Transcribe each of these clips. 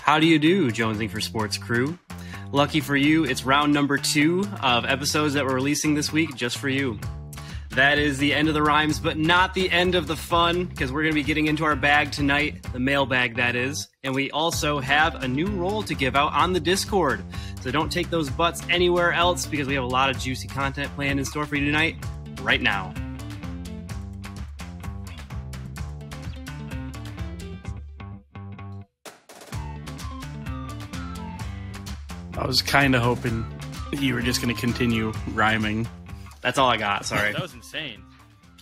How do you do, Jonesing for Sports crew? Lucky for you, it's round number 2 of episodes that we're releasing this week just for you. That is the end of the rhymes, but not the end of the fun, because we're going to be getting into our bag tonight, the mailbag that is, and we also have a new role to give out on the Discord. So don't take those butts anywhere else, because we have a lot of juicy content planned in store for you tonight, right now. I was kind of hoping you were just going to continue rhyming. That's all I got, sorry. That was insane.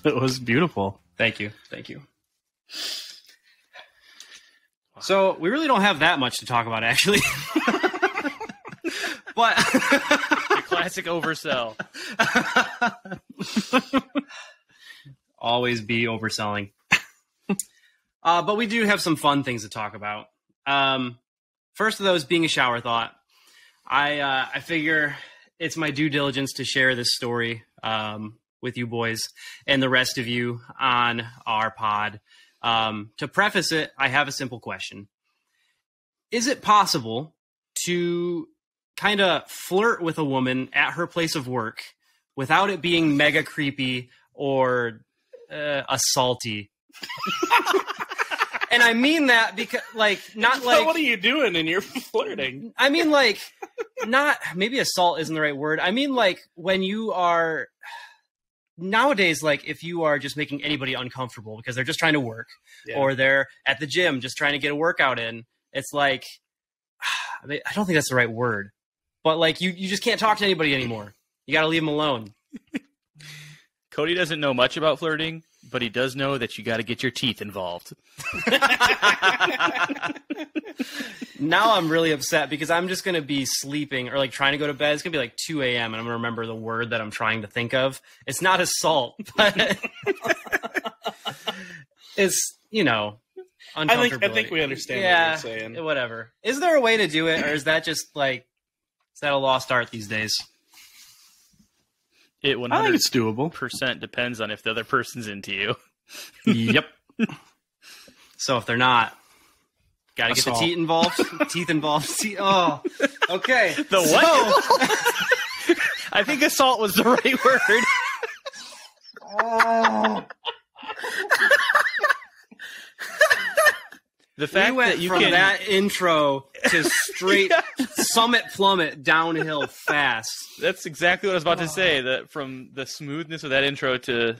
It was beautiful. Thank you. So, we really don't have that much to talk about, actually. But The classic oversell. Always be overselling. But we do have some fun things to talk about. First of those being a shower thought. I figure it's my due diligence to share this story with you boys and the rest of you on our pod. To preface it, I have a simple question. Is it possible to kind of flirt with a woman at her place of work without it being mega creepy or assaulty? And I mean that because, not like... What are you doing in your flirting? I mean, not... Maybe assault isn't the right word. I mean, when you are... Nowadays, if you are just making anybody uncomfortable because they're just trying to work, or they're at the gym just trying to get a workout in, it's I don't think that's the right word. But, you just can't talk to anybody anymore. You got to leave them alone. Cody doesn't know much about flirting, but he does know that you got to get your teeth involved. Now I'm really upset because I'm just going to be sleeping or trying to go to bed. It's going to be 2 a.m. and I'm going to remember the word that I'm trying to think of. It's not assault, but it's, uncomfortability. I think we understand what you're saying. Whatever. Is there a way to do it, or is that just is that a lost art these days? It 100% I think it's doable. Depends on if the other person's into you. Yep. So if they're not, got to get the teeth involved. Oh, okay. The what? I think assault was the right word. Oh. The fact we went that you from can... that intro to straight summit plummet downhill fast. That's exactly what I was about to say. That from the smoothness of that intro to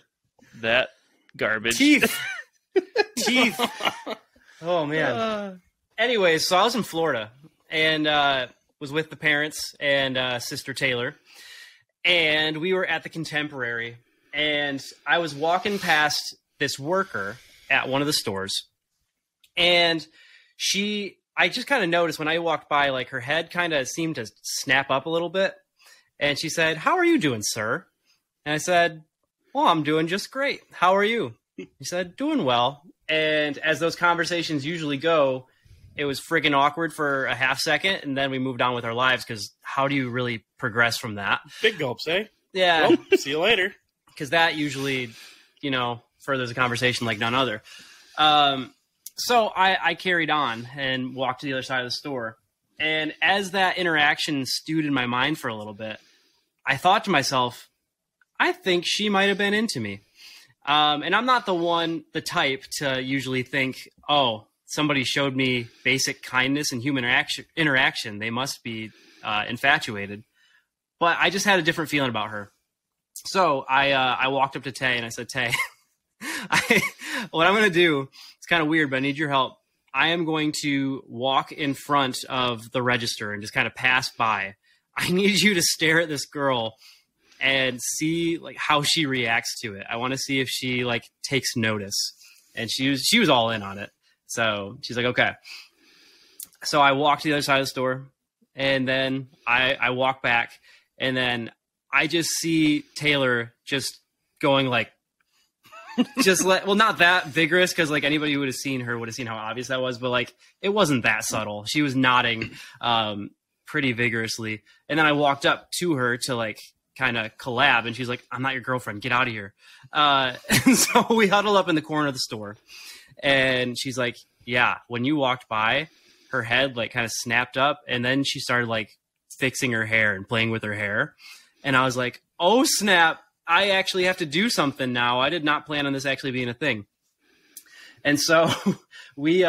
that garbage. Teeth. Oh man. Anyways, so I was in Florida and was with the parents and Sister Taylor, and we were at the Contemporary, and I was walking past this worker at one of the stores. And I just kind of noticed when I walked by, her head kind of seemed to snap up a little bit. And she said, "How are you doing, sir?" And I said, "Well, I'm doing just great. How are you?" He said, "Doing well." And as those conversations usually go, it was friggin' awkward for a half second. And then we moved on with our lives because how do you really progress from that? Big gulps, eh? Yeah. Well, see you later. Because that usually, furthers a conversation like none other. So I carried on and walked to the other side of the store. And as that interaction stewed in my mind for a little bit, I thought to myself, I think she might have been into me. And I'm not the type to usually think, oh, somebody showed me basic kindness and human interaction. They must be infatuated. But I just had a different feeling about her. So I walked up to Tay and I said, "Tay, what I'm going to do, it's kind of weird, but I need your help. I am going to walk in front of the register and just kind of pass by. I need you to stare at this girl and see how she reacts to it. I want to see if she takes notice." And she was all in on it. So she's like, "Okay." So I walked to the other side of the store, and then I walk back, and then I just see Taylor just going not that vigorous, because anybody who would have seen her would have seen how obvious that was, but it wasn't that subtle. She was nodding pretty vigorously, and then I walked up to her to kind of collab, and she's like, "I'm not your girlfriend, get out of here." And so we huddled up in the corner of the store, and she's like, "Yeah, when you walked by, her head like kind of snapped up, and then she started like fixing her hair and playing with her hair. And I was like, oh snap, I actually have to do something now. I did not plan on this actually being a thing. And so we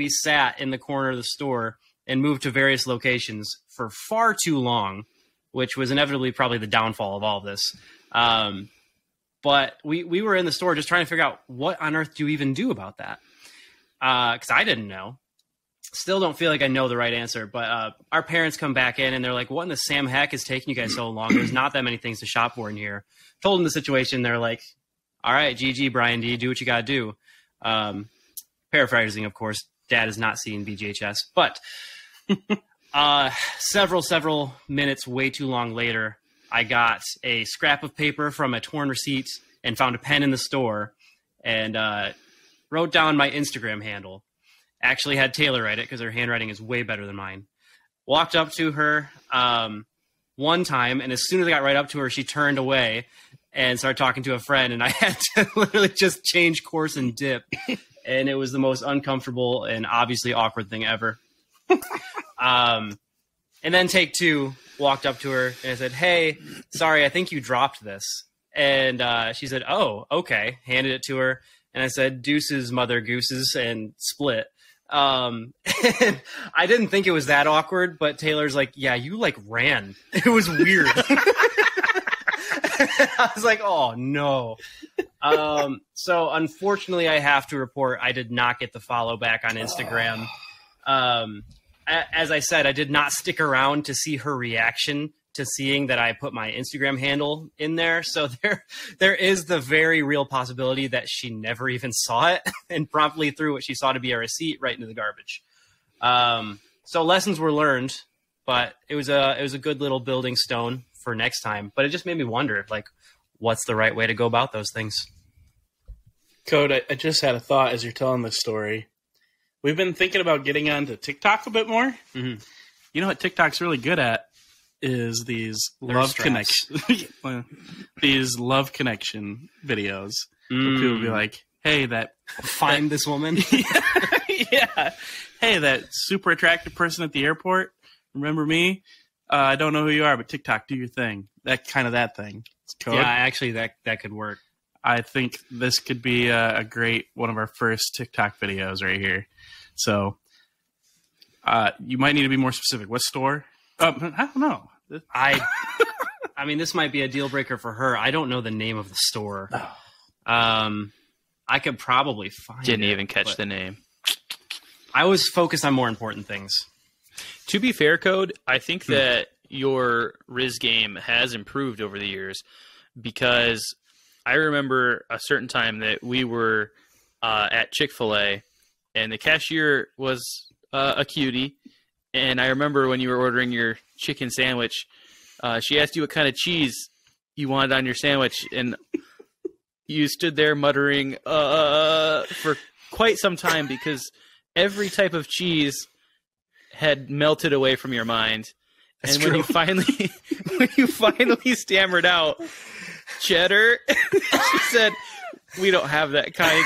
sat in the corner of the store and moved to various locations for far too long, which was inevitably probably the downfall of all of this. But we were in the store just trying to figure out what on earth do you even do about that? Because I didn't know. Still don't feel like I know the right answer. But our parents come back in and they're like, what in the Sam heck is taking you guys so long? There's not that many things to shop for in here. Told them the situation. They're like, all right, GG, Brian D, do what you got to do. Paraphrasing, of course. Dad has not seen BGHS. But several minutes way too long later, I got a scrap of paper from a torn receipt and found a pen in the store and wrote down my Instagram handle. Actually had Taylor write it because her handwriting is way better than mine. Walked up to her one time, and as soon as I got right up to her, she turned away and started talking to a friend, and I had to literally just change course and dip. And it was the most uncomfortable and obviously awkward thing ever. And then take two, walked up to her and I said, hey, sorry, I think you dropped this. And she said, oh, okay. Handed it to her. And I said, deuces, mother gooses, and split. And I didn't think it was that awkward, but Taylor's like, yeah, you like ran. It was weird. I was like, oh no. So unfortunately I have to report I did not get the follow back on Instagram. As I said, I did not stick around to see her reaction to seeing that I put my Instagram handle in there. So there is the very real possibility that she never even saw it and promptly threw what she saw to be a receipt right into the garbage. So lessons were learned, but it was a good little building stone for next time. But it just made me wonder, like, what's the right way to go about those things? Cody, I just had a thought as you're telling this story. We've been thinking about getting onto TikTok a bit more. Mm-hmm. You know what TikTok's really good at is these love connection, these love connection videos. Where people be like, "Hey, find this woman." Yeah. Hey, that super attractive person at the airport. Remember me? I don't know who you are, but TikTok, do your thing. That thing. It's code. Yeah, actually, that could work. I think this could be a great one of our first TikTok videos right here. So you might need to be more specific. What store? I don't know. I mean, this might be a deal breaker for her. I don't know the name of the store. I could probably find it. Didn't even catch the name. I was focused on more important things. To be fair, Code, I think that your Riz game has improved over the years because I remember a certain time that we were at Chick-fil-A and the cashier was a cutie. And I remember when you were ordering your chicken sandwich, she asked you what kind of cheese you wanted on your sandwich. And you stood there muttering for quite some time because every type of cheese had melted away from your mind. That's true. When you finally stammered out cheddar, she said, "We don't have that kind."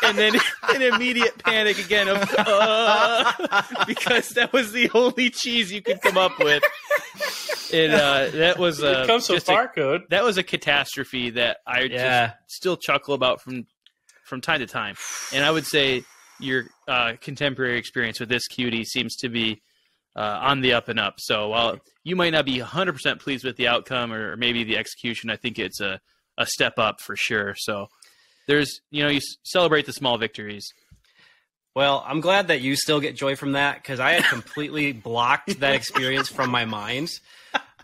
And then an immediate panic again of because that was the only cheese you could come up with. And that was come so far, Code. That was a catastrophe that I just still chuckle about from time to time. And I would say your contemporary experience with this cutie seems to be on the up and up. So while you might not be 100% pleased with the outcome or maybe the execution, I think it's a step up for sure. So there's, you celebrate the small victories. Well, I'm glad that you still get joy from that because I had completely blocked that experience from my mind.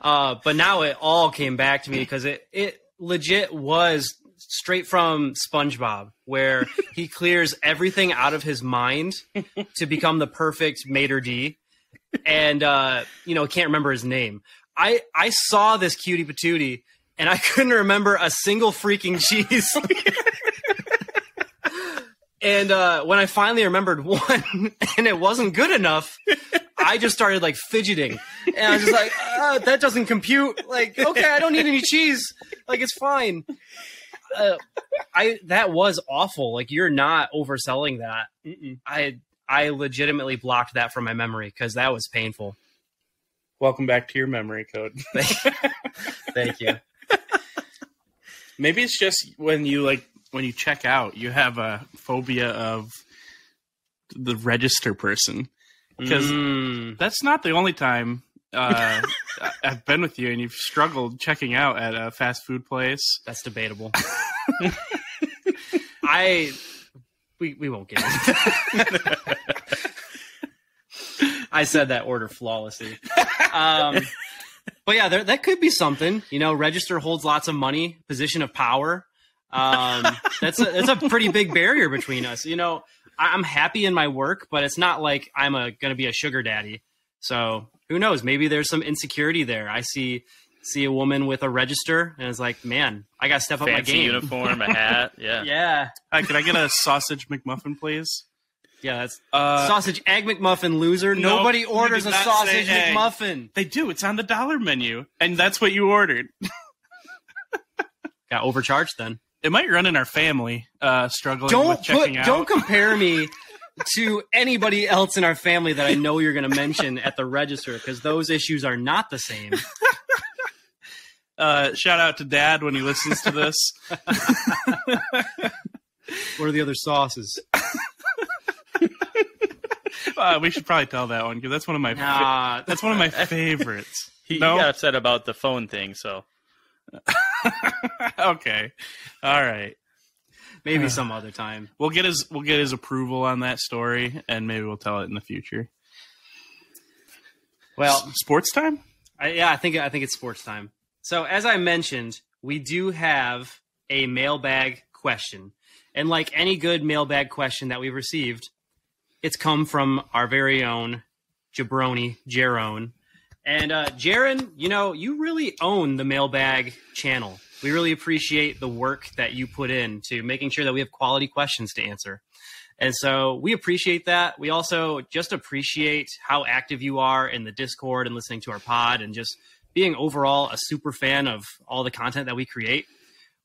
But now it all came back to me because it legit was straight from SpongeBob, where he clears everything out of his mind to become the perfect maitre d'. And, can't remember his name. I saw this cutie patootie, and I couldn't remember a single freaking cheese. And when I finally remembered one, and it wasn't good enough, I just started, fidgeting. And I was just like, that doesn't compute. Like, okay, I don't need any cheese. Like, it's fine. That was awful. Like, you're not overselling that. I legitimately blocked that from my memory because that was painful. Welcome back to your memory code. Thank you. Maybe it's just when you check out, you have a phobia of the register person, because that's not the only time I've been with you and you've struggled checking out at a fast food place. That's debatable. We won't get into that. I said that order flawlessly. But yeah, that could be something. Register holds lots of money, position of power. That's a pretty big barrier between us. I'm happy in my work, but it's not like I'm going to be a sugar daddy. So who knows? Maybe there's some insecurity there. I see a woman with a register, and it's like, man, I got to step up my game. Uniform, a hat, yeah. Yeah. Hi, can I get a sausage McMuffin, please? Yeah, that's sausage egg McMuffin, loser. No, Nobody orders a sausage McMuffin. They do. It's on the dollar menu, and that's what you ordered. Got overcharged then. It might run in our family, struggling with checking out. Don't compare me to anybody else in our family that I know you're going to mention at the register, because those issues are not the same. Shout out to Dad when he listens to this. What are the other sauces? We should probably tell that one, because that's one of my that's one of my favorites. He got upset about the phone thing, so. Okay, all right. Maybe some other time. We'll get his approval on that story, and maybe we'll tell it in the future. Well, sports time. I think it's sports time. So as I mentioned, we do have a mailbag question, and like any good mailbag question that we've received, it's come from our very own jabroni, Jaron. And Jaron, you really own the mailbag channel. We really appreciate the work that you put into making sure that we have quality questions to answer. And so we appreciate that. We also just appreciate how active you are in the Discord and listening to our pod and just being overall a super fan of all the content that we create.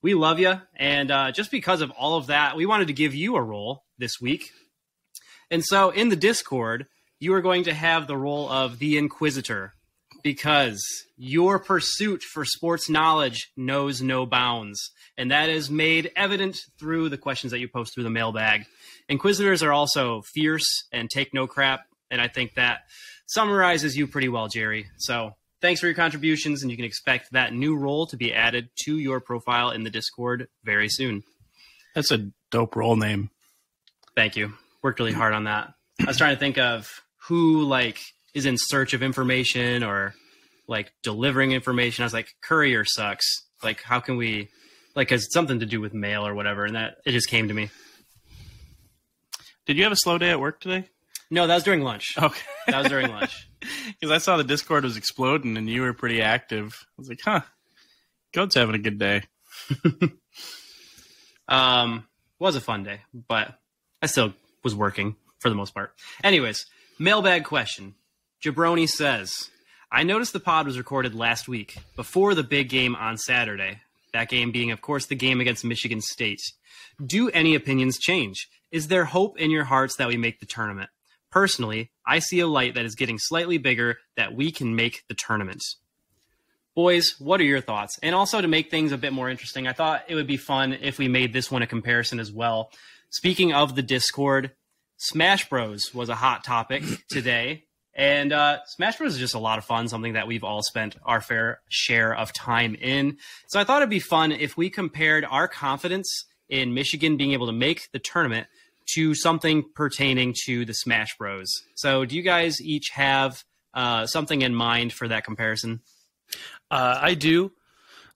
We love you. And just because of all of that, we wanted to give you a role this week. And so in the Discord, you are going to have the role of the Inquisitor, because your pursuit for sports knowledge knows no bounds. And that is made evident through the questions that you post through the mailbag. Inquisitors are also fierce and take no crap. And I think that summarizes you pretty well, Jerry. So thanks for your contributions, and you can expect that new role to be added to your profile in the Discord very soon. That's a dope role name. Thank you. Worked really hard on that. I was trying to think of who is in search of information or delivering information. I was like, courier sucks. How can we, cause it's something to do with mail or whatever. And that it just came to me. Did you have a slow day at work today? No, that was during lunch. Okay. That was during lunch. Cause I saw the Discord was exploding and you were pretty active. I was like, Code's having a good day. Was a fun day, but I still was working for the most part. Anyways, mailbag question. Jabroni says, I noticed the pod was recorded last week before the big game on Saturday. That game being, of course, the game against Michigan State. Do any opinions change? Is there hope in your hearts that we make the tournament? Personally, I see a light that is getting slightly bigger that we can make the tournament. Boys, what are your thoughts? And also to make things a bit more interesting, I thought it would be fun if we made this one a comparison as well. Speaking of the Discord, Smash Bros was a hot topic today. And Smash Bros is just a lot of fun, something that we've all spent our fair share of time in. So I thought it'd be fun if we compared our confidence in Michigan being able to make the tournament to something pertaining to the Smash Bros. So do you guys each have something in mind for that comparison? I do.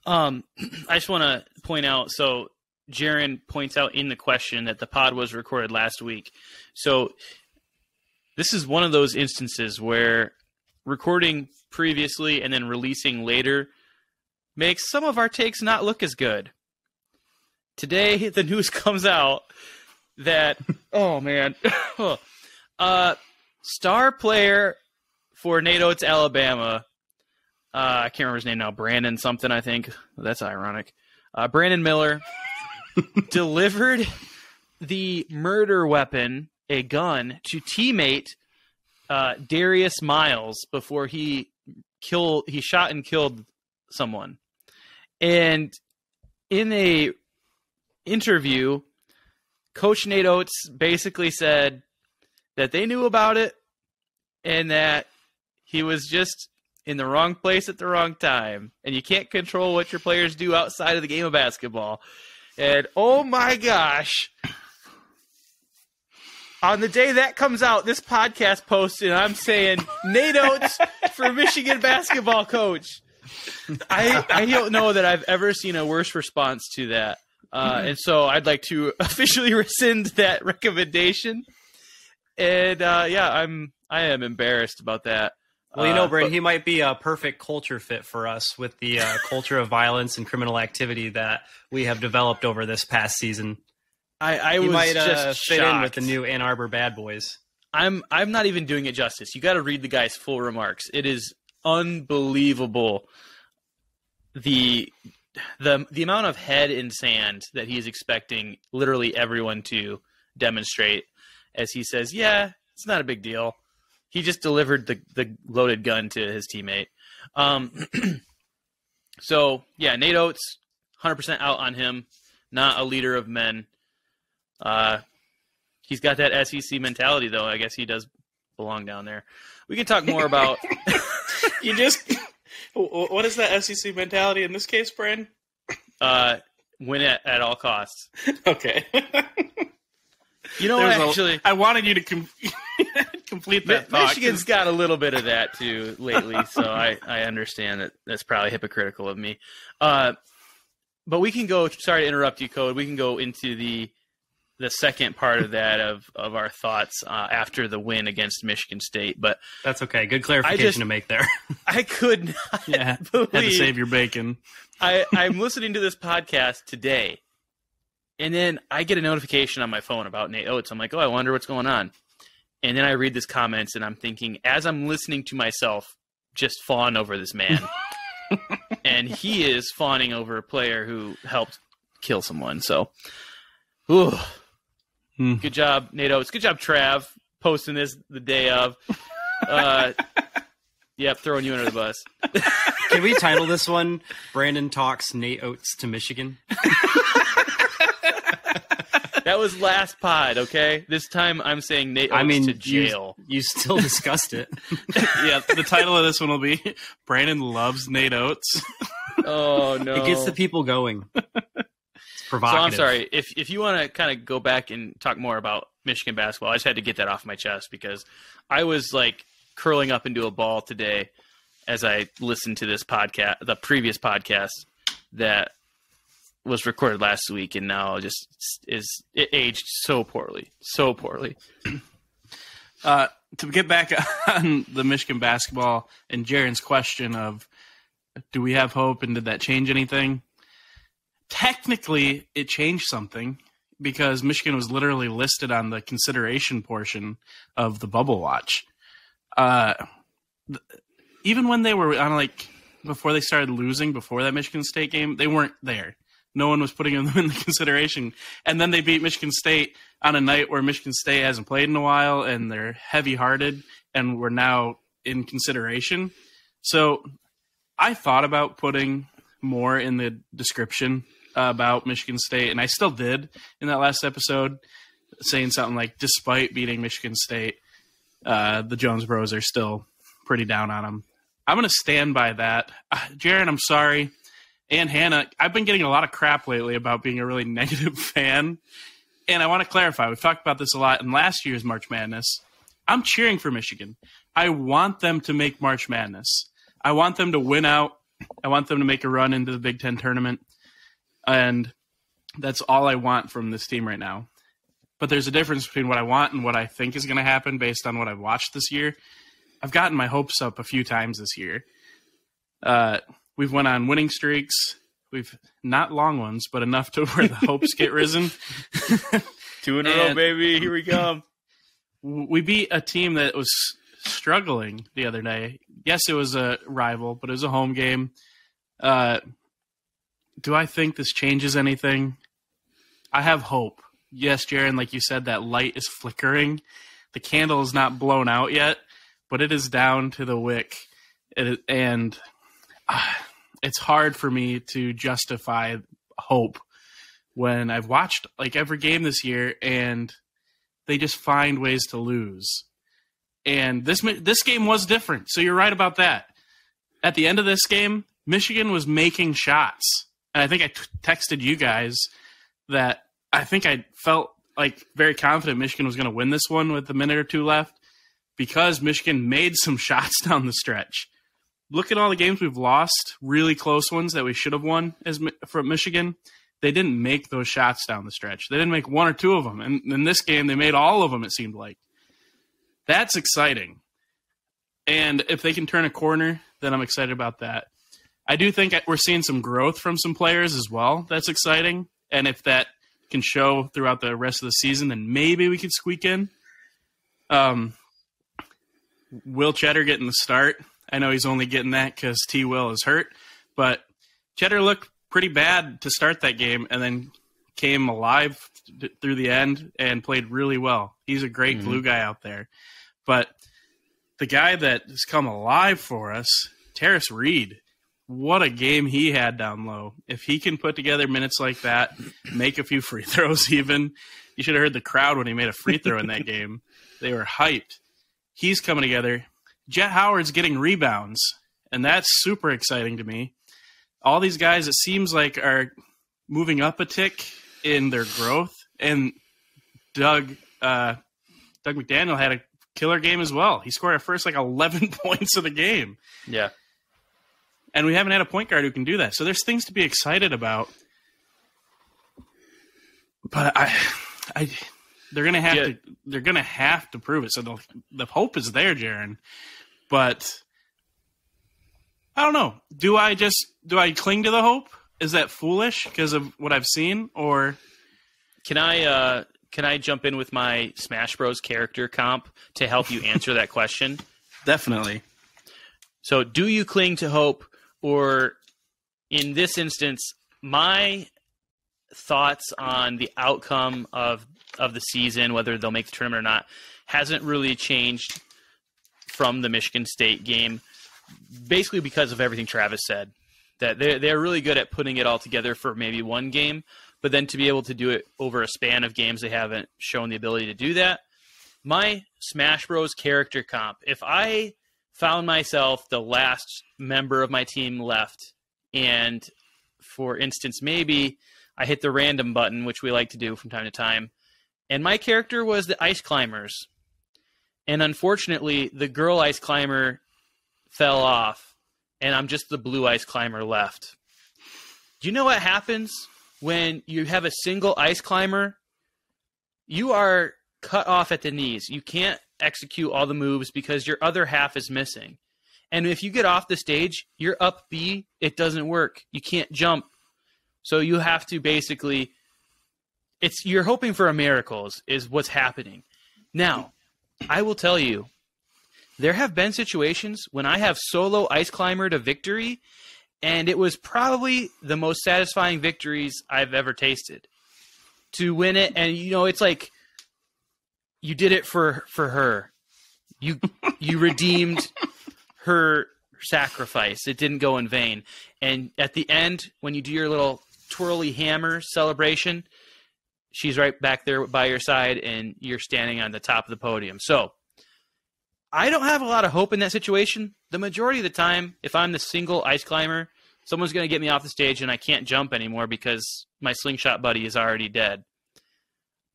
I just want to point out, so Jaron points out in the question that the pod was recorded last week. So this is one of those instances where recording previously and then releasing later makes some of our takes not look as good. Today, the news comes out that, oh man, star player for NATO's Alabama, I can't remember his name now, Brandon something, I think. That's ironic. Brandon Miller delivered the murder weapon a gun to teammate Darius Miles before he shot and killed someone. And in a interview, Coach Nate Oates basically said that they knew about it and that he was just in the wrong place at the wrong time. And you can't control what your players do outside of the game of basketball. And oh my gosh, on the day that comes out, this podcast posted, and I'm saying Nate Oates for Michigan basketball coach. I don't know that I've ever seen a worse response to that. And so I'd like to officially rescind that recommendation. And I am embarrassed about that. Well, Brandon, he might be a perfect culture fit for us with the culture of violence and criminal activity that we have developed over this past season. I he was might just fit shocked. in with the new Ann Arbor Bad Boys. I'm not even doing it justice. You got to read the guy's full remarks. It is unbelievable the amount of head in sand that he is expecting literally everyone to demonstrate as he says, yeah, it's not a big deal. He just delivered the loaded gun to his teammate. So, yeah, Nate Oates, 100% out on him. Not a leader of men. He's got that SEC mentality, though. I guess he does belong down there. We can talk more about... What is that SEC mentality in this case, Brandon? Win at all costs. Okay. You know what, actually... I wanted you to complete that thought. Michigan's got a little bit of that, too, lately, so I understand that that's probably hypocritical of me. But we can go... Sorry to interrupt you, Code. We can go into the second part of that of our thoughts after the win against Michigan State. But that's okay. Good clarification to make there. I could not believe... Had to save your bacon. I'm listening to this podcast today, and then I get a notification on my phone about Nate Oates. I'm like, oh, I wonder what's going on. And then I read this comments, and I'm thinking, as I'm listening to myself, just fawn over this man. And he is fawning over a player who helped kill someone. So, good job, Nate Oates. Good job, Trav, posting this the day of. Yep, throwing you under the bus. Can we title this one, Brandon Talks Nate Oates to Michigan? That was last pod, okay? This time I'm saying Nate Oates to jail. You still discussed it. Yeah, the title of this one will be Brandon Loves Nate Oates. Oh, no. It gets the people going. It's provocative. So I'm sorry. If you want to kind of go back and talk more about Michigan basketball, I just had to get that off my chest because I was like curling up into a ball today as I listened to this podcast, the previous podcast that was recorded last week, and now it aged so poorly. To get back on the Michigan basketball and Jaron's question of, do we have hope and did that change anything? Technically, it changed something because Michigan was literally listed on the consideration portion of the bubble watch. Even when they were on, before they started losing, before that Michigan State game, they weren't there. No one was putting them in the consideration. And then they beat Michigan State on a night where Michigan State hasn't played in a while, and they're heavy-hearted, and we're now in consideration. So I thought about putting more in the description about Michigan State, and I still did in that last episode, saying something like, despite beating Michigan State, the Jones Bros are still pretty down on them. I'm going to stand by that. Jaron, I'm sorry. And Hannah, I've been getting a lot of crap lately about being a really negative fan. And I want to clarify, we've talked about this a lot in last year's March Madness. I'm cheering for Michigan. I want them to make March Madness. I want them to win out. I want them to make a run into the Big Ten tournament. And that's all I want from this team right now. But there's a difference between what I want and what I think is going to happen based on what I've watched this year. I've gotten my hopes up a few times this year. We've went on winning streaks. We've not long ones, but enough to where the hopes get risen. 2 in a row, baby. Here we come. We beat a team that was struggling the other day. Yes, it was a rival, but it was a home game. Do I think this changes anything? I have hope. yes, Jaron, like you said, that light is flickering. The candle is not blown out yet, but it is down to the wick. And it's hard for me to justify hope when I've watched like every game this year and they just find ways to lose. And this game was different. So you're right about that. At the end of this game, Michigan was making shots. And I think I texted you guys that I think I felt like very confident Michigan was going to win this one with a minute or two left because Michigan made some shots down the stretch. Look at all the games we've lost, really close ones that we should have won from Michigan. They didn't make those shots down the stretch. They didn't make one or two of them. And in this game, they made all of them, it seemed like. That's exciting. And if they can turn a corner, then I'm excited about that. I do think we're seeing some growth from some players as well. That's exciting. And if that can show throughout the rest of the season, then maybe we could squeak in. Will Cheddar getting the start? I know he's only getting that because T. Will is hurt. But Cheddar looked pretty bad to start that game and then came alive through the end and played really well. He's a great glue guy out there. But the guy that has come alive for us, Terrace Reed, what a game he had down low. If he can put together minutes like that, make a few free throws even. You should have heard the crowd when he made a free throw in that game. They were hyped. He's coming together. Jet Howard's getting rebounds, and that's super exciting to me. All these guys, it seems like, are moving up a tick in their growth. And Doug McDaniel had a killer game as well. He scored our first 11 points of the game. Yeah. And we haven't had a point guard who can do that. So there's things to be excited about. But they're gonna have to prove it. So the hope is there, Jaron. But I don't know. Do I cling to the hope? Is that foolish because of what I've seen, or can I jump in with my Smash Bros. Character comp to help you answer that question? Definitely. So, do you cling to hope, or in this instance, my thoughts on the outcome of the season, whether they'll make the tournament or not, hasn't really changed from the Michigan State game, basically because of everything Travis said. That they're really good at putting it all together for maybe one game, but then to be able to do it over a span of games, they haven't shown the ability to do that. My Smash Bros. Character comp, if I found myself the last member of my team left, and for instance, maybe I hit the random button, which we like to do from time to time, and my character was the Ice Climbers, and unfortunately, the girl Ice Climber fell off, and I'm just the blue Ice Climber left. Do you know what happens when you have a single Ice Climber? You are cut off at the knees. You can't execute all the moves because your other half is missing. And if you get off the stage, you're up B, it doesn't work. You can't jump. So you have to basically, you're hoping for a miracle is what's happening. Now, I will tell you, there have been situations when I have solo Ice Climber to victory, and it was probably the most satisfying victories I've ever tasted. To win it, and it's like you did it for her. You redeemed her sacrifice. It didn't go in vain. And at the end, when you do your little twirly hammer celebration, she's right back there by your side, and you're standing on the top of the podium. So I don't have a lot of hope in that situation. The majority of the time, if I'm the single Ice Climber, someone's going to get me off the stage and I can't jump anymore because my slingshot buddy is already dead.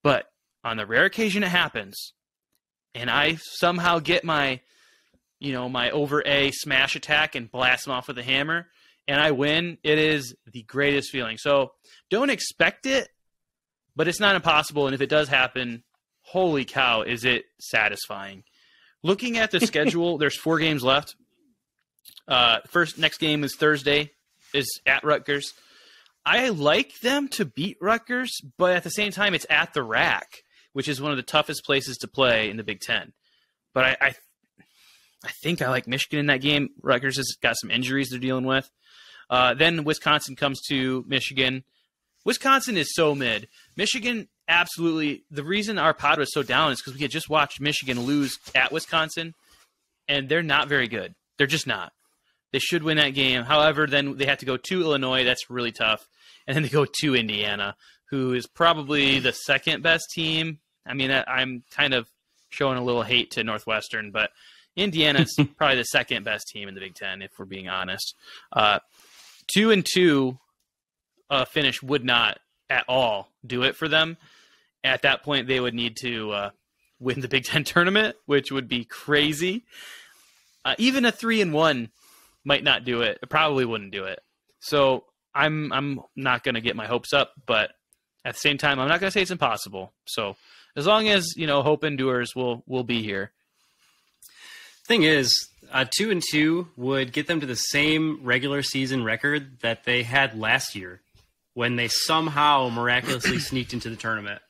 But on the rare occasion it happens, and I somehow get my over A smash attack and blast them off with a hammer, and I win, it is the greatest feeling. So don't expect it, but it's not impossible. And if it does happen, holy cow, is it satisfying. Looking at the schedule, there's 4 games left. Next game is Thursday, is at Rutgers. I like them to beat Rutgers, but at the same time, it's at the Rack, which is one of the toughest places to play in the Big Ten. But I think I like Michigan in that game. Rutgers has got some injuries they're dealing with. Then Wisconsin comes to Michigan. Wisconsin is so mid. Michigan, absolutely. The reason our pod was so down is because we had just watched Michigan lose at Wisconsin, and they're not very good. They're just not. They should win that game. However, then they have to go to Illinois. That's really tough. And then they go to Indiana, who is probably the second best team. I mean, I'm kind of showing a little hate to Northwestern, but Indiana's probably the second best team in the Big Ten, if we're being honest. 2-2 finish would not at all do it for them. At that point, they would need to win the Big Ten tournament, which would be crazy. Even a 3-1 might not do it. It probably wouldn't do it. So I'm not going to get my hopes up, but at the same time, I'm not going to say it's impossible. So as long as, hope endures, we'll be here. Thing is, 2-2 would get them to the same regular season record that they had last year when they somehow miraculously sneaked into the tournament.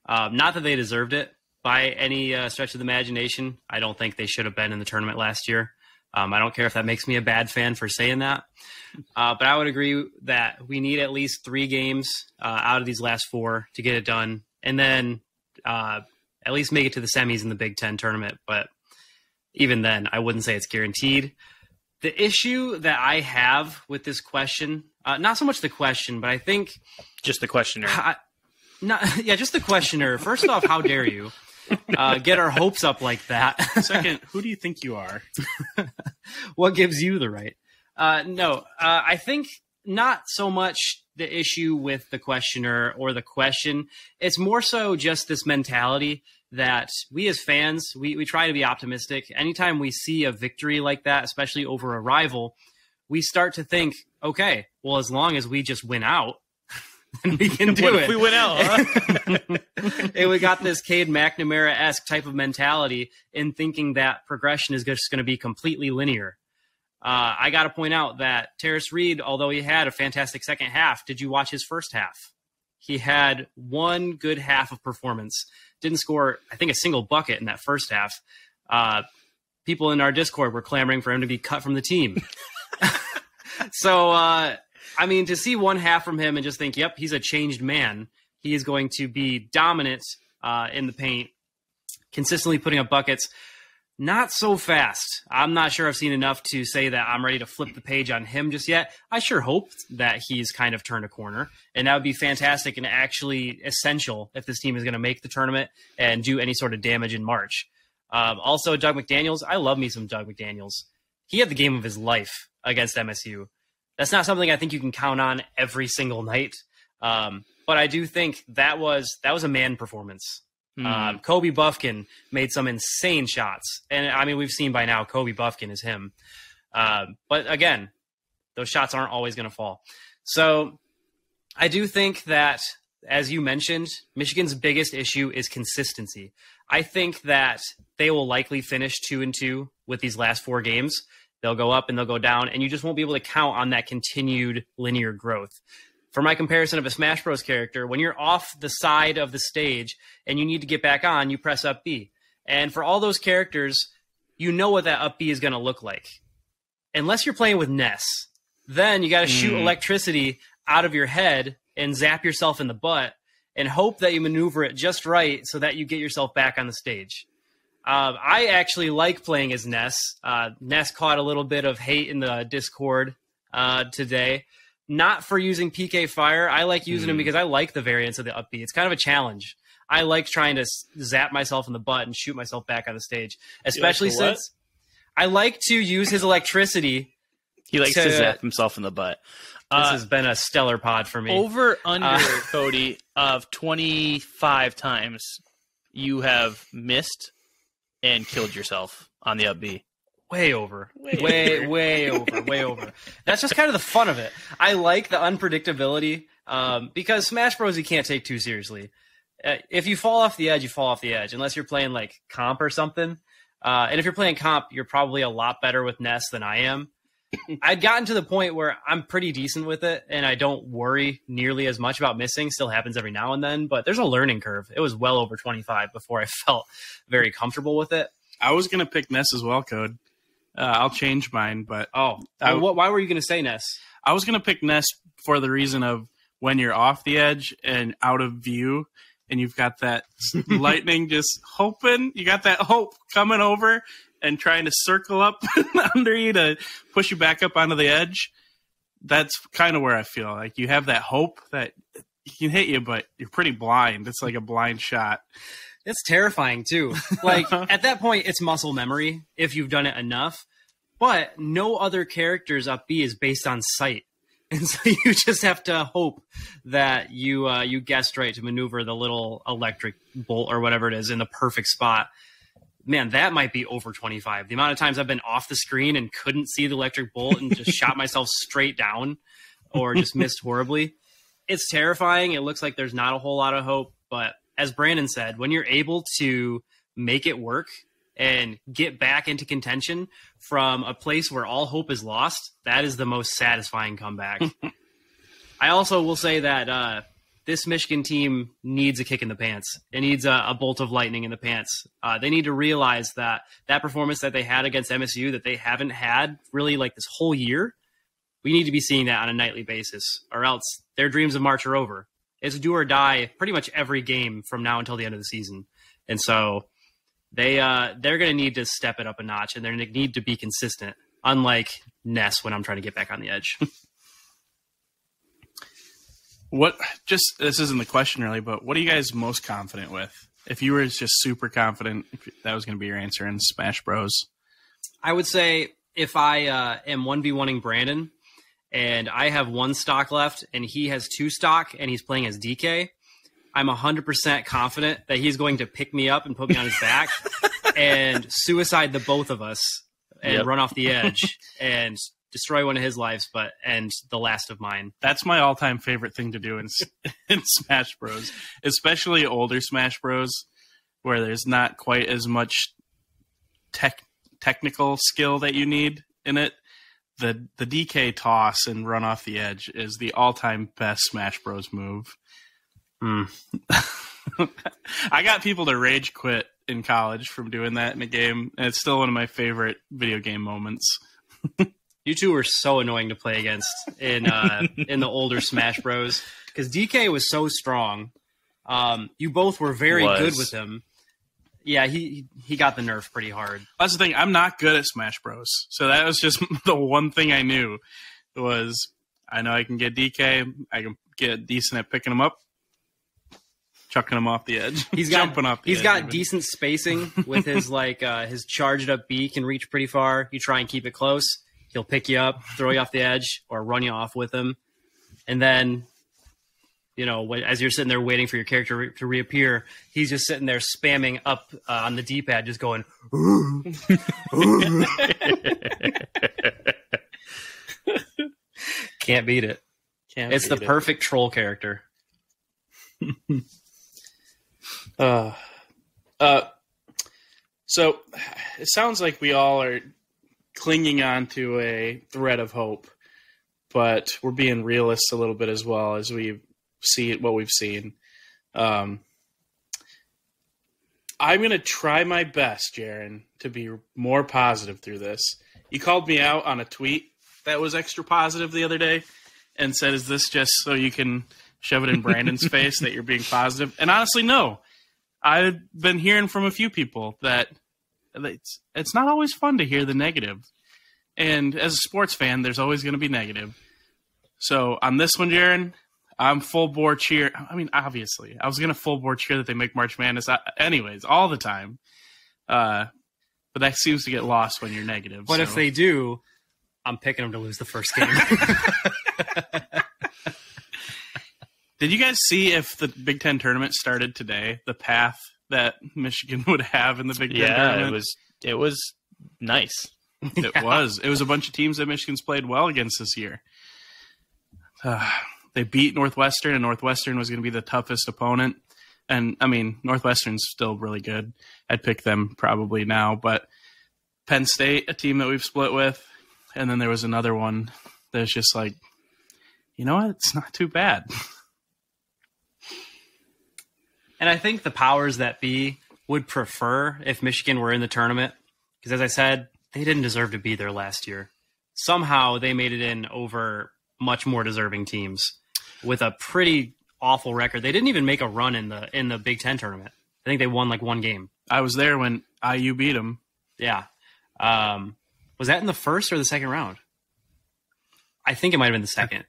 Not that they deserved it by any stretch of the imagination. I don't think they should have been in the tournament last year. I don't care if that makes me a bad fan for saying that. But I would agree that we need at least 3 games out of these last 4 to get it done. And then at least make it to the semis in the Big Ten tournament. But even then, I wouldn't say it's guaranteed. The issue that I have with this question, not so much the question, but I think... Just the questioner. Just the questioner. First off, how dare you get our hopes up like that? Second, who do you think you are? What gives you the right? I think not so much the issue with the questioner or the question. It's more so just this mentality that we as fans, we try to be optimistic. Anytime we see a victory like that, especially over a rival, we start to think, okay, well, as long as we just win out, then we can do it. If we win out, huh? And we got this Cade McNamara-esque type of mentality in thinking that progression is just going to be completely linear. I got to point out that Terrace Reed, although he had a fantastic second half, did you watch his first half? He had one good half of performance. Didn't score, I think, a single bucket in that first half. People in our Discord were clamoring for him to be cut from the team. So, to see one half from him and just think, yep, he's a changed man. He is going to be dominant in the paint, consistently putting up buckets. Not so fast. I'm not sure I've seen enough to say that I'm ready to flip the page on him just yet. I sure hope that he's kind of turned a corner, and that would be fantastic and actually essential if this team is going to make the tournament and do any sort of damage in March. Also, Doug McDaniels. I love me some Doug McDaniels. He had the game of his life against MSU. That's not something I think you can count on every single night. But I do think that was a man performance. Kobe Buffkin made some insane shots. And, we've seen by now Kobe Buffkin is him. But, again, those shots aren't always going to fall. So I do think that, as you mentioned, Michigan's biggest issue is consistency. I think that they will likely finish 2-2 with these last 4 games. They'll go up and they'll go down, and you just won't be able to count on that continued linear growth. For my comparison of a Smash Bros. Character, when you're off the side of the stage and you need to get back on, you press up B. And for all those characters, you know what that up B is going to look like. Unless you're playing with Ness, then you got to shoot electricity out of your head and zap yourself in the butt and hope that you maneuver it just right so that you get yourself back on the stage. I actually like playing as Ness. Ness caught a little bit of hate in the Discord today. Not for using PK Fire. I like using him because I like the variance of the up B. It's kind of a challenge. I like trying to zap myself in the butt and shoot myself back on the stage, especially since I like to use his electricity. He likes to zap himself in the butt. This has been a stellar pod for me. Over under, Cody, of 25 times you have missed and killed yourself on the up B. Way over. Way over. That's just kind of the fun of it. I like the unpredictability because Smash Bros. You can't take too seriously. If you fall off the edge, you fall off the edge, unless you're playing like comp or something. And if you're playing comp, you're probably a lot better with Ness than I am. I'd gotten to the point where I'm pretty decent with it, and I don't worry nearly as much about missing. Still happens every now and then, but there's a learning curve. It was well over 25 before I felt very comfortable with it. I was going to pick Ness as well, Code. I'll change mine, but why were you going to say Ness? I was going to pick Ness for the reason of when you're off the edge and out of view, and you've got that lightning just hoping, you got that hope coming over and trying to circle up under you to push you back up onto the edge. That's kind of where I feel like you have that hope that he can hit you, but you're pretty blind. It's like a blind shot. It's terrifying too. Like at that point, it's muscle memory if you've done it enough. But no other character's up B is based on sight, and so you just have to hope that you guessed right to maneuver the little electric bolt or whatever it is in the perfect spot. Man, that might be over 25. The amount of times I've been off the screen and couldn't see the electric bolt and just shot myself straight down or just missed horribly. It's terrifying. It looks like there's not a whole lot of hope. But as Brandon said, when you're able to make it work and get back into contention from a place where all hope is lost, that is the most satisfying comeback. I also will say that this Michigan team needs a kick in the pants. It needs a bolt of lightning in the pants. They need to realize that performance that they had against MSU that they haven't had really like this whole year, we need to be seeing that on a nightly basis, or else their dreams of March are over. It's do or die pretty much every game from now until the end of the season. And so they're going to need to step it up a notch, and they're going to need to be consistent, unlike Ness when I'm trying to get back on the edge. This isn't the question really, but what are you guys most confident with? If you were just super confident, if that was going to be your answer in Smash Bros. I would say if I am 1v1ing Brandon and I have one stock left and he has two stock and he's playing as DK, I'm 100% confident that he's going to pick me up and put me on his back and suicide the both of us and run off the edge and destroy one of his lives, but end the last of mine. That's my all-time favorite thing to do in Smash Bros, especially older Smash Bros, where there's not quite as much technical skill that you need in it. The DK toss and run off the edge is the all-time best Smash Bros move. I got people to rage quit in college from doing that in a game, and it's still one of my favorite video game moments. You two were so annoying to play against in the older Smash Bros. Because DK was so strong. You both were very good with him. Yeah, he got the nerf pretty hard. That's the thing. I'm not good at Smash Bros. So that was just the one thing I knew was I know I can get DK. I can get decent at picking him up, chucking him off the edge. Jumping off the edge. He's got decent spacing with his his charged up B can reach pretty far. You try and keep it close. He'll pick you up, throw you off the edge, or run you off with him. And then, as you're sitting there waiting for your character to reappear, he's just sitting there spamming up on the D-pad, just going, Can't beat it. It's the perfect troll character. So it sounds like we all are clinging on to a thread of hope, but we're being realists a little bit as well as we see what we've seen. I'm going to try my best, Jaron, to be more positive through this. You called me out on a tweet that was extra positive the other day and said, is this just so you can shove it in Brandon's face that you're being positive? And honestly, no. I've been hearing from a few people that it's not always fun to hear the negative. And as a sports fan, there's always going to be negative. So on this one, Jaron, I'm full bore cheer. I mean, obviously, I was going to full bore cheer that they make March Madness anyways, all the time. But that seems to get lost when you're negative. But if they do, I'm picking them to lose the first game. Did you guys see if the Big Ten tournament started today, the path that Michigan would have in the Big Ten tournament? It was nice. It was. It was a bunch of teams that Michigan's played well against this year. They beat Northwestern, and Northwestern was going to be the toughest opponent. And, I mean, Northwestern's still really good. I'd pick them probably now. But Penn State, a team that we've split with, and then there was another one that's just like, you know what? It's not too bad. And I think the powers that be would prefer if Michigan were in the tournament. Because as I said, they didn't deserve to be there last year. Somehow they made it in over much more deserving teams. with a pretty awful record. They didn't even make a run in the Big Ten tournament. I think they won like one game. I was there when IU beat them. Yeah. Was that in the first or the second round? I think it might have been the second.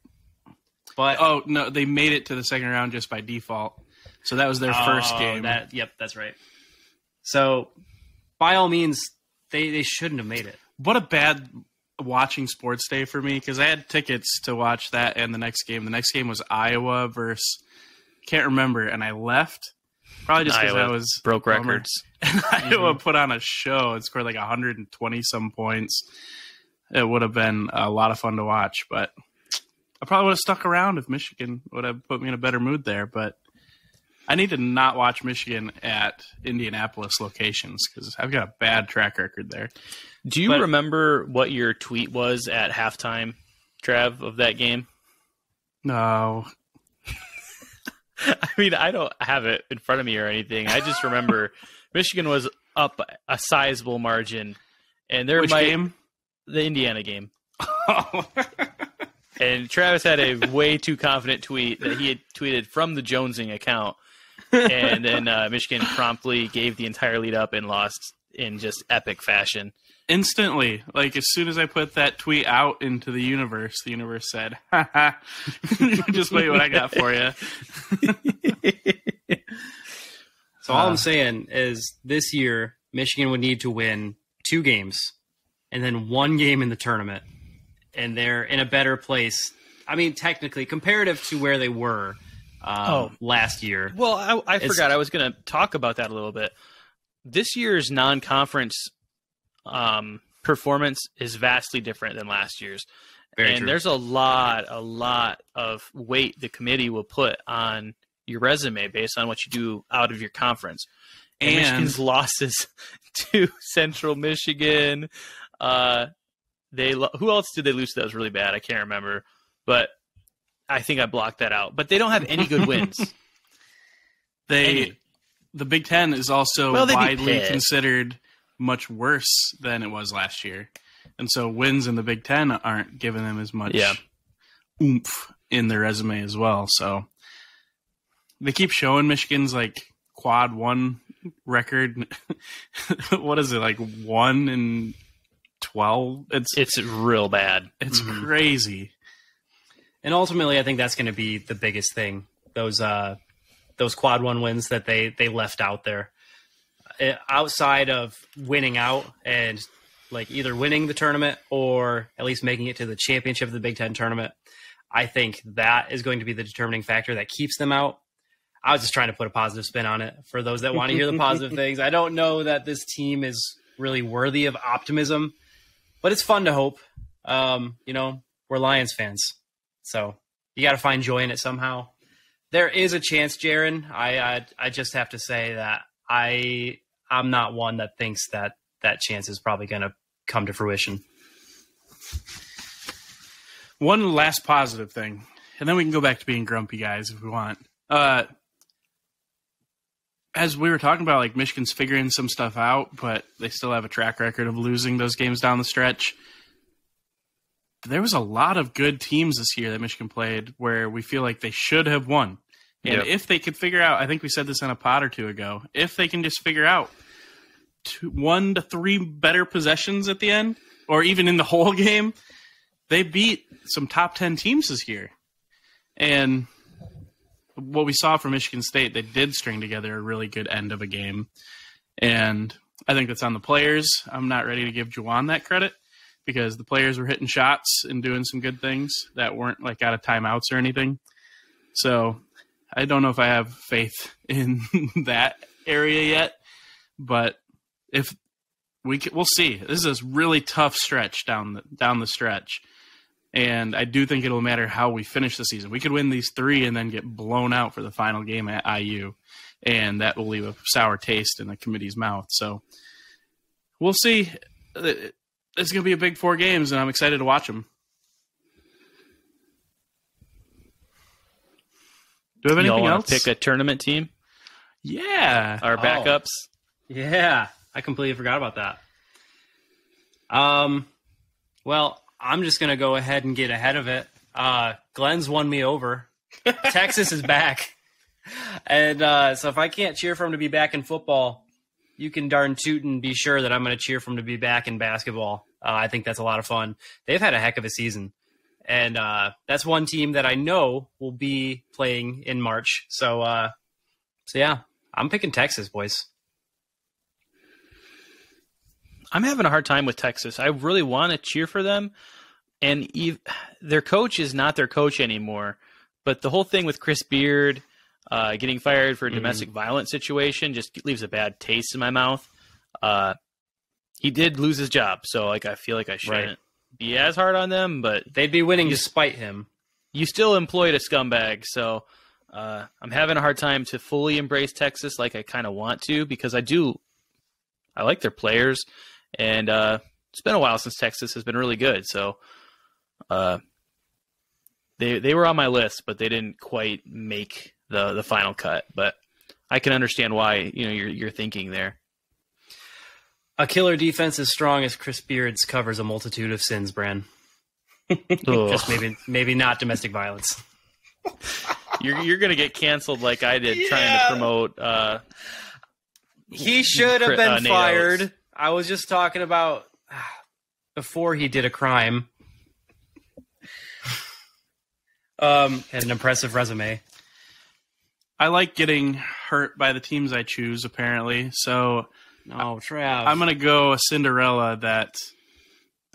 But oh no, they made it to the second round just by default. So that was their first game. Yep, that's right. So by all means, they shouldn't have made it. What a bad watching sports day for me, because I had tickets to watch that and the next game. The next game was Iowa versus can't remember, and I left probably just because I was broke records. And Iowa put on a show and scored like 120 some points. It would have been a lot of fun to watch, but I probably would have stuck around if Michigan would have put me in a better mood there. But I need to not watch Michigan at Indianapolis locations because I've got a bad track record there. Do you remember what your tweet was at halftime, Trav, of that game? No. I mean, I don't have it in front of me or anything. I just remember Michigan was up a sizable margin. And Which game? The Indiana game. And Travis had a way too confident tweet that he had tweeted from the Jonesing account. And then Michigan promptly gave the entire lead up and lost in just epic fashion. Instantly. Like, as soon as I put that tweet out into the universe said, ha ha, just wait what I got for you. So all I'm saying is this year, Michigan would need to win 2 games and then 1 game in the tournament. And they're in a better place. I mean, technically, comparative to where they were last year. Well, I forgot. I was going to talk about that a little bit. This year's non-conference performance is vastly different than last year's. Very true. There's a lot of weight the committee will put on your resume based on what you do out of your conference. And Michigan's losses to Central Michigan. Who else did they lose to that was really bad? I can't remember. But I think I blocked that out. But they don't have any good wins. The Big Ten is also widely considered much worse than it was last year. And so wins in the Big Ten aren't giving them as much oomph in their resume as well. So they keep showing Michigan's like quad 1 record. What is it, like 1-12? It's real bad. It's crazy. And ultimately, I think that's going to be the biggest thing. Those quad 1 wins that they left out there. Outside of winning out and like either winning the tournament or at least making it to the championship of the Big Ten tournament, I think that is going to be the determining factor that keeps them out. I was just trying to put a positive spin on it for those that want to hear the positive things. I don't know that this team is really worthy of optimism, but it's fun to hope. We're Lions fans, so you got to find joy in it somehow. There is a chance, Jaron. I just have to say that I'm not one that thinks that chance is probably going to come to fruition. One last positive thing, and then we can go back to being grumpy guys if we want. As we were talking about, like Michigan's figuring some stuff out, but they still have a track record of losing those games down the stretch. There was a lot of good teams this year that Michigan played where we feel like they should have won. And if they could figure out, I think we said this in a pod or two ago, if they can just figure out 1 to 3 better possessions at the end, or even in the whole game, they beat some top 10 teams this year. And what we saw from Michigan State, they did string together a really good end of a game. And I think that's on the players. I'm not ready to give Juwan that credit because the players were hitting shots and doing some good things that weren't like out of timeouts or anything. So I don't know if I have faith in that area yet, but if we'll see. This is a really tough stretch down the stretch. And I do think it'll matter how we finish the season. We could win these 3 and then get blown out for the final game at IU, and that will leave a sour taste in the committee's mouth. So we'll see. It's going to be a big 4 games, and I'm excited to watch them. Do we have anything else? Pick a tournament team? Yeah. Our backups? Yeah. I completely forgot about that. Well, I'm just going to go ahead and get ahead of it. Glenn's won me over Texas is back. And so if I can't cheer for him to be back in football, you can darn toot and be sure that I'm going to cheer for him to be back in basketball. I think that's a lot of fun. They've had a heck of a season. And that's one team that I know will be playing in March. So yeah, I'm picking Texas, boys. I'm having a hard time with Texas. I really want to cheer for them. And their coach is not their coach anymore. But the whole thing with Chris Beard getting fired for a domestic violence situation just leaves a bad taste in my mouth. He did lose his job, so I feel like I shouldn't be as hard on them. But they'd be winning despite him. You still employed a scumbag, so I'm having a hard time to fully embrace Texas like I kind of want to, because I like their players, and it's been a while since Texas has been really good. So they were on my list, but they didn't quite make the final cut. But I can understand why you're thinking there. A killer defense as strong as Chris Beard's covers a multitude of sins, Bran. Just maybe not domestic violence. You're gonna get canceled like I did trying to promote. He should have been fired. I was just talking about before he did a crime. Had an impressive resume. I like getting hurt by the teams I choose, apparently. So no, Trav. I'm going to go a Cinderella that,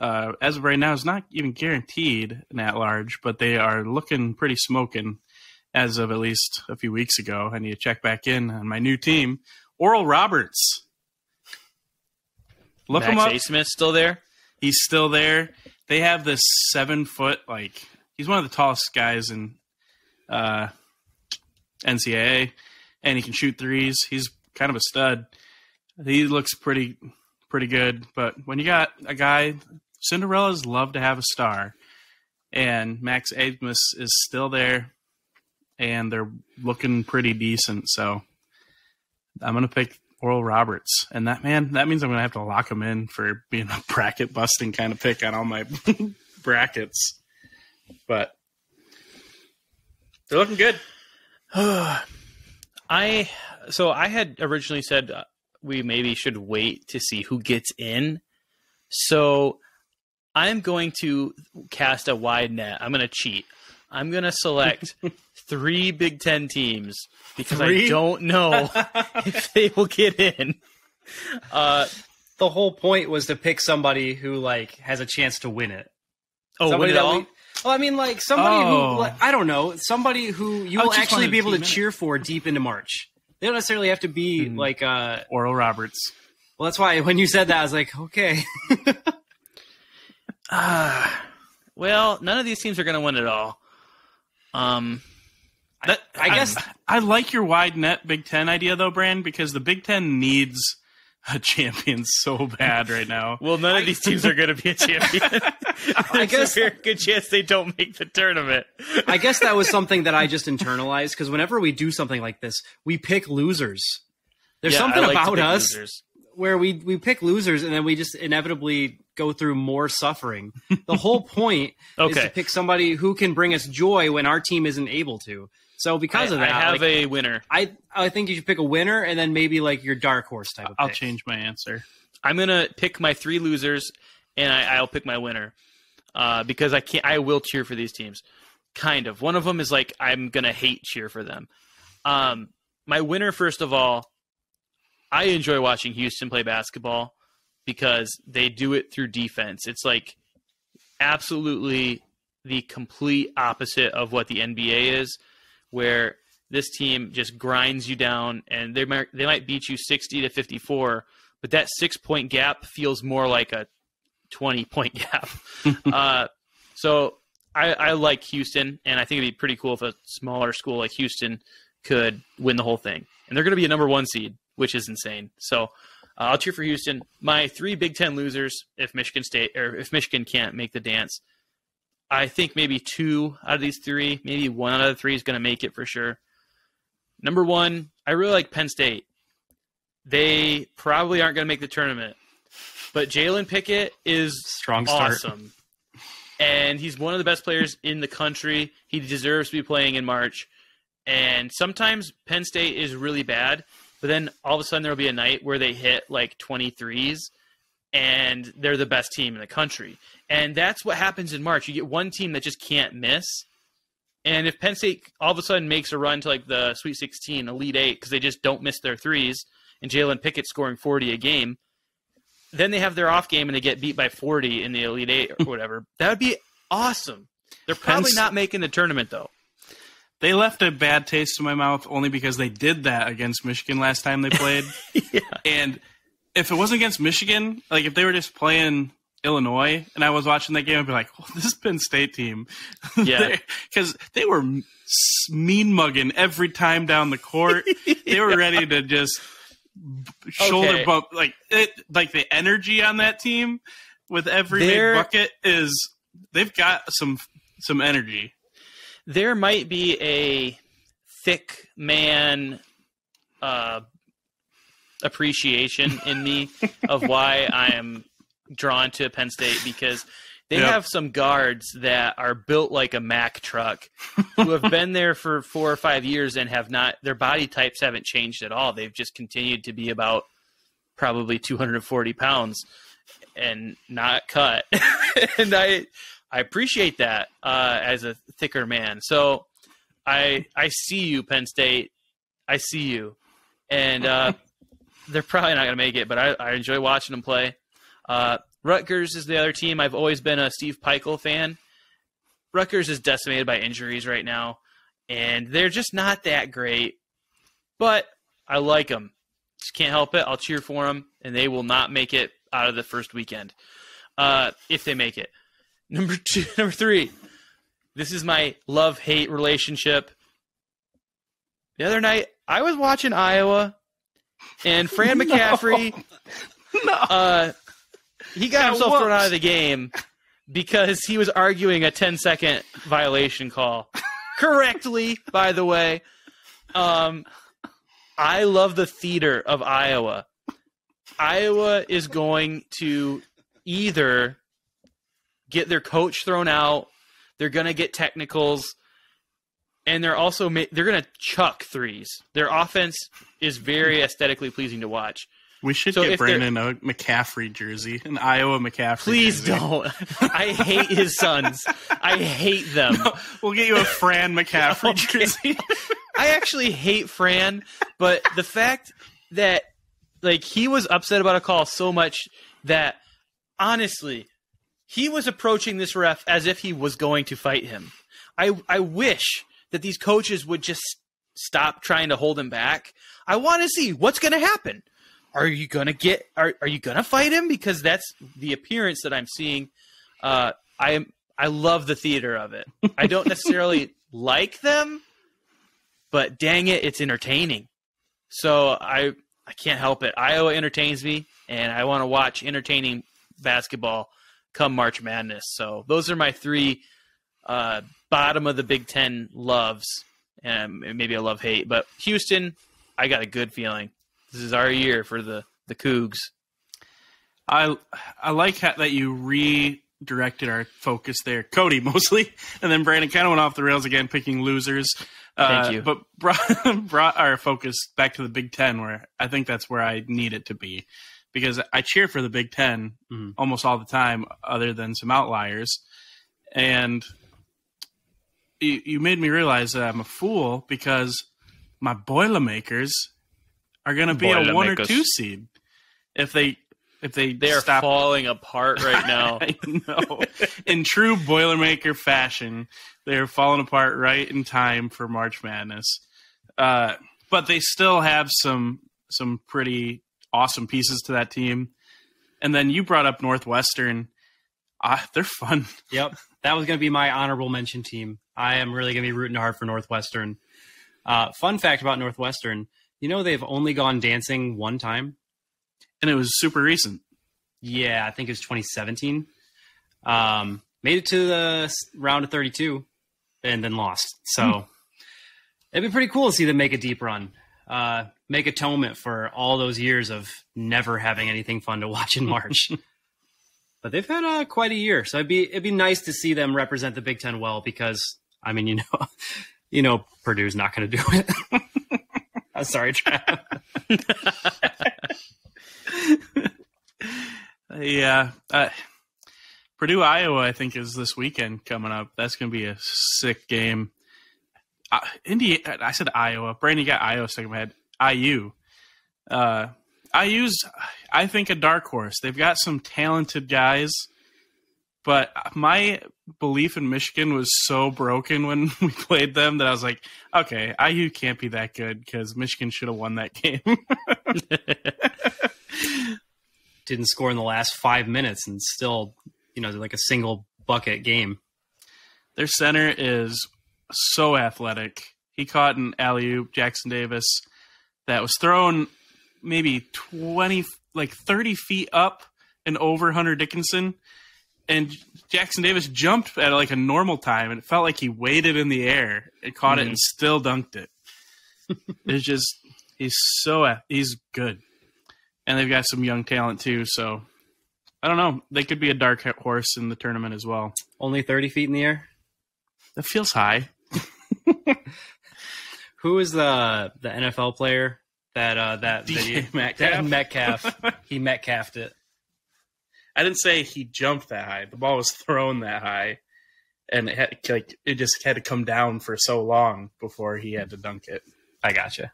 as of right now, is not even guaranteed an at-large, but they are looking pretty smoking as of at least a few weeks ago. I need to check back in on my new team. Oral Roberts. Look him up. Max A. Smith's still there? He's still there. They have this 7-foot, he's one of the tallest guys in NCAA, and he can shoot threes. He's kind of a stud. He looks pretty good. But when you got a guy, Cinderellas love to have a star, and Max Abmas is still there, and they're looking pretty decent. So I'm going to pick Oral Roberts. And that means I'm going to have to lock him in for being a bracket busting kind of pick on all my brackets. But they're looking good. I had originally said we maybe should wait to see who gets in. So I'm going to cast a wide net. I'm going to cheat. I'm going to select 3 Big Ten teams because I don't know if they will get in. The whole point was to pick somebody who has a chance to win it. Oh, win it all? Well, I mean, somebody who, I don't know, somebody who you will actually be able to cheer for deep into March. They don't necessarily have to be Oral Roberts. Well, that's why when you said that, I was like, okay. Well, none of these teams are going to win it all. I guess I like your wide net Big Ten idea, though, Bran, because the Big Ten needs a champion so bad right now. Well, none of these teams are going to be a champion. I guess there's a very good chance they don't make the tournament. I guess that was something that I just internalized, because whenever we do something like this, we pick losers. There's something about us where we pick losers and then we just inevitably go through more suffering. The whole point is to pick somebody who can bring us joy when our team isn't able to. So because of that, I have a winner. I think you should pick a winner and then maybe your dark horse type of I'll pick. change my answer. I'm going to pick my 3 losers and I'll pick my winner. Because I will cheer for these teams. Kind of. One of them is I'm going to hate cheer for them. My winner, first of all, I enjoy watching Houston play basketball because they do it through defense. It's absolutely the complete opposite of what the NBA is, where this team just grinds you down and they might beat you 60-54, but that 6-point gap feels more like a 20-point gap. So I like Houston, and I think it'd be pretty cool if a smaller school like Houston could win the whole thing. And they're going to be a number 1 seed, which is insane. So I'll cheer for Houston. My 3 Big Ten losers, if Michigan can't make the dance, I think maybe 2 out of these 3, maybe 1 out of the 3 is going to make it for sure. Number 1, I really like Penn State. They probably aren't going to make the tournament, but Jalen Pickett is strong start. Awesome. and he's one of the best players in the country. He deserves to be playing in March. And sometimes Penn State is really bad, but then all of a sudden there will be a night where they hit like 23s, and they're the best team in the country. And that's what happens in March. You get one team that just can't miss. And if Penn State all of a sudden makes a run to like the Sweet 16, Elite 8, because they just don't miss their threes, and Jalen Pickett scoring 40 a game, then they have their off game and they get beat by 40 in the Elite 8 or whatever. That would be awesome. They're probably not making the tournament, though. They left a bad taste in my mouth only because they did that against Michigan last time they played. Yeah. And if it wasn't against Michigan, like if they were just playing Illinois and I was watching that game, I'd be like, well, this Penn State team. Yeah. Because they were mean mugging every time down the court. They were ready to just shoulder bump. Like the energy on that team with every big bucket is they've got some energy. There might be a thick man appreciation in me of why I am drawn to Penn State, because they have some guards that are built like a Mack truck who have been there for 4 or 5 years and have not, their body types haven't changed at all. They've just continued to be about probably 240 pounds and not cut. And I appreciate that as a thicker man. So I see you, Penn State. I see you. And they're probably not going to make it, but I enjoy watching them play. Rutgers is the other team. I've always been a Steve Peichel fan. Rutgers is decimated by injuries right now, and they're just not that great. But I like them. Just can't help it. I'll cheer for them, and they will not make it out of the first weekend if they make it. Number 3. This is my love-hate relationship. The other night, I was watching Iowa, and Fran McCaffrey, he got himself thrown out of the game because he was arguing a 10-second violation call. Correctly, by the way. I love the theater of Iowa. Iowa is going to either get their coach thrown out, they're going to get technicals, and they're going to chuck threes. Their offense is very aesthetically pleasing to watch. We should get Brandon a McCaffrey jersey, an Iowa McCaffrey Please jersey. don't. I hate his sons. I hate them. No, we'll get you a Fran McCaffrey jersey. I actually hate Fran, but the fact that he was upset about a call so much that, honestly, he was approaching this ref as if he was going to fight him. I wish that these coaches would just stop trying to hold him back. I want to see what's going to happen. Are you gonna fight him? Because that's the appearance that I'm seeing. I love the theater of it. I don't necessarily like them, but dang it, it's entertaining. So I can't help it. Iowa entertains me, and I want to watch entertaining basketball come March Madness. So those are my 3 bottom of the Big Ten loves, and maybe a love-hate. But Houston, I got a good feeling. This is our year for the Cougs. I like that you redirected our focus there. Cody mostly, and then Brandon kind of went off the rails again, picking losers. Thank you. But brought our focus back to the Big Ten, where I think that's where I need it to be. Because I cheer for the Big Ten almost all the time, other than some outliers. And you made me realize that I'm a fool because my Boilermakers are going to be a 1 or 2 seed if they are stop falling apart right now. I know. In true Boilermaker fashion, they're falling apart right in time for March Madness. But they still have some pretty awesome pieces to that team. And then you brought up Northwestern. They're fun. Yep. That was going to be my honorable mention team. I am really going to be rooting hard for Northwestern. Fun fact about Northwestern, they've only gone dancing 1 time. And it was super recent. Yeah, I think it was 2017. Made it to the round of 32 and then lost. So it'd be pretty cool to see them make a deep run. Make atonement for all those years of never having anything fun to watch in March. But they've had quite a year, so it'd be nice to see them represent the Big Ten well. Because I mean, Purdue's not going to do it. I'm sorry, Trav. Yeah. Purdue, Iowa, I think, is this weekend coming up. That's going to be a sick game. Indiana, I said Iowa. Brandon got Iowa stuck in my head. IU. IU's, I think, a dark horse. They've got some talented guys, but my belief in Michigan was so broken when we played them that I was like, okay, IU can't be that good because Michigan should have won that game. Didn't score in the last 5 minutes and still, like a single bucket game. Their center is so athletic. He caught an alley-oop, Jackson Davis, that was thrown maybe 30 feet up and over Hunter Dickinson. And Jackson Davis jumped at like a normal time, and it felt like he waited in the air and caught it and still dunked it. It's just, he's good. And they've got some young talent too, so I don't know. They could be a dark horse in the tournament as well. Only 30 feet in the air? That feels high. Who is the NFL player that Metcalf? He Metcalfed it. I didn't say he jumped that high. The ball was thrown that high, and it just had to come down for so long before he had to dunk it. I gotcha.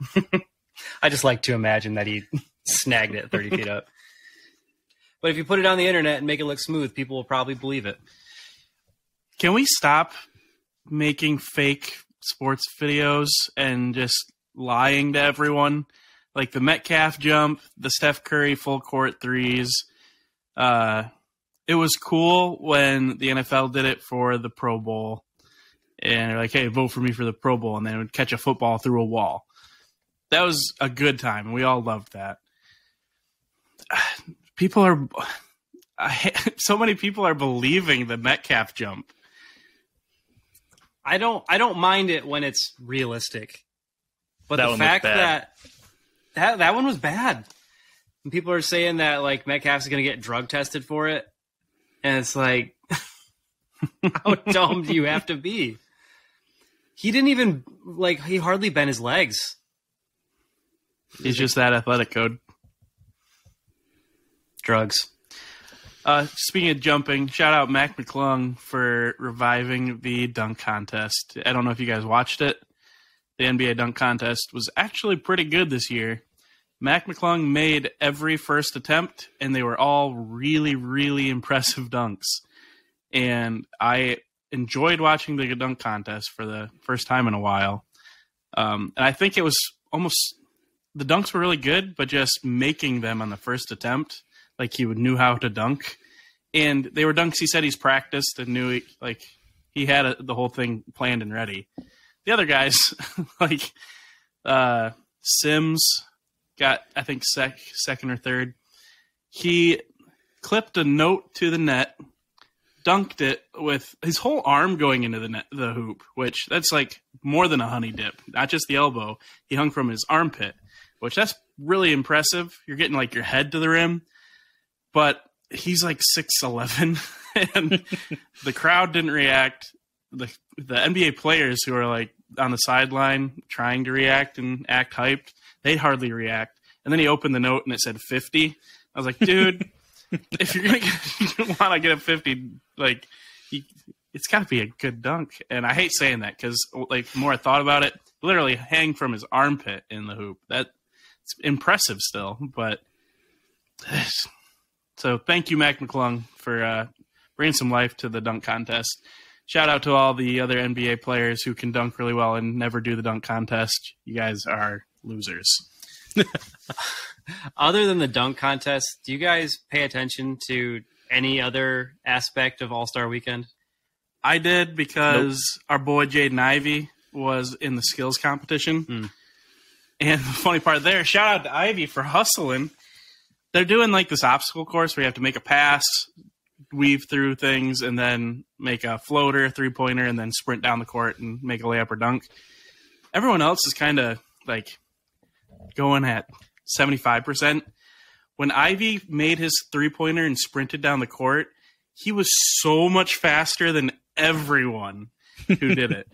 I just like to imagine that he snagged it 30 feet up. But if you put it on the internet and make it look smooth, people will probably believe it. Can we stop making fake sports videos and just lying to everyone? Like the Metcalf jump, the Steph Curry full court threes. It was cool when the NFL did it for the Pro Bowl. And they're like, hey, vote for me for the Pro Bowl. And then it would catch a football through a wall. That was a good time, and we all loved that. So many people are believing the Metcalf jump. I don't mind it when it's realistic, but the fact that one was bad, and people are saying that like Metcalf's going to get drug tested for it, and it's like, how dumb do you have to be? He didn't even he hardly bent his legs. He's just that athletic, Code. Drugs. Speaking of jumping, shout out Mac McClung for reviving the dunk contest. I don't know if you guys watched it. The NBA dunk contest was actually pretty good this year. Mac McClung made every first attempt, and they were all really, really impressive dunks. And I enjoyed watching the dunk contest for the first time in a while. And I think it was almost... The dunks were really good, but just making them on the first attempt, like he knew how to dunk. And they were dunks he said he's practiced and knew he had the whole thing planned and ready. The other guys, Sims got, I think, second or third. He clipped a note to the net, dunked it with his whole arm going into the hoop, which that's like more than a honey dip, not just the elbow. He hung from his armpit, which that's really impressive. You're getting your head to the rim, but he's 6'11", and the crowd didn't react. The NBA players who are on the sideline trying to react and act hyped, they hardly react. And then he opened the note and it said 50. I was like, dude, if you're gonna want to get a 50, it's got to be a good dunk. And I hate saying that because the more I thought about it, literally hang from his armpit in the hoop. It's impressive still, but so thank you, Mac McClung, for bringing some life to the dunk contest. Shout out to all the other NBA players who can dunk really well and never do the dunk contest. You guys are losers. Other than the dunk contest, do you guys pay attention to any other aspect of All-Star Weekend? I did because our boy Jaden Ivey was in the skills competition. And the funny part there, shout out to Ivy for hustling. They're doing this obstacle course where you have to make a pass, weave through things, and then make a floater, three-pointer, and then sprint down the court and make a layup or dunk. Everyone else is kind of going at 75%. When Ivy made his three-pointer and sprinted down the court, he was so much faster than everyone who did it.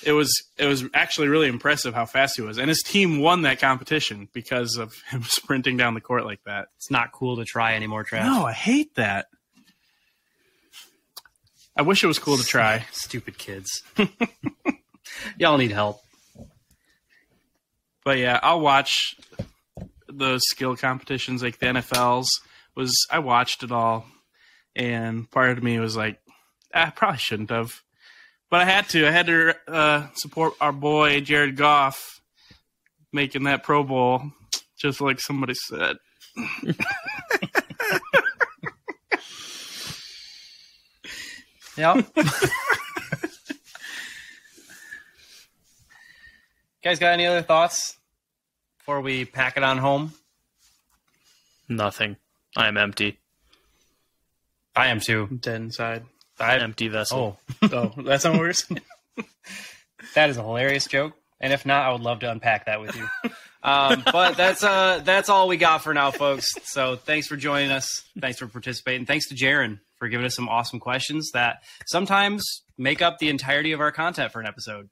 It was actually really impressive how fast he was. And his team won that competition because of him sprinting down the court like that. It's not cool to try anymore, Trav. No, I hate that. I wish it was cool to try. Stupid kids. Y'all need help. But yeah, I'll watch those skill competitions like the NFL's. I watched it all, and part of me was like, I probably shouldn't have. But I had to. I had to support our boy Jared Goff making that Pro Bowl, just like somebody said. Yep. Guys, got any other thoughts before we pack it on home? Nothing. I am empty. I am too. Dead inside. Empty vessel. Oh, that's not what we're saying. That is a hilarious joke. And if not, I would love to unpack that with you. But that's all we got for now, folks. So thanks for joining us. Thanks for participating. Thanks to Jaron for giving us some awesome questions that sometimes make up the entirety of our content for an episode.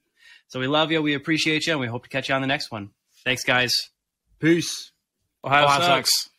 So we love you. We appreciate you. And we hope to catch you on the next one. Thanks, guys. Peace. Ohio sucks.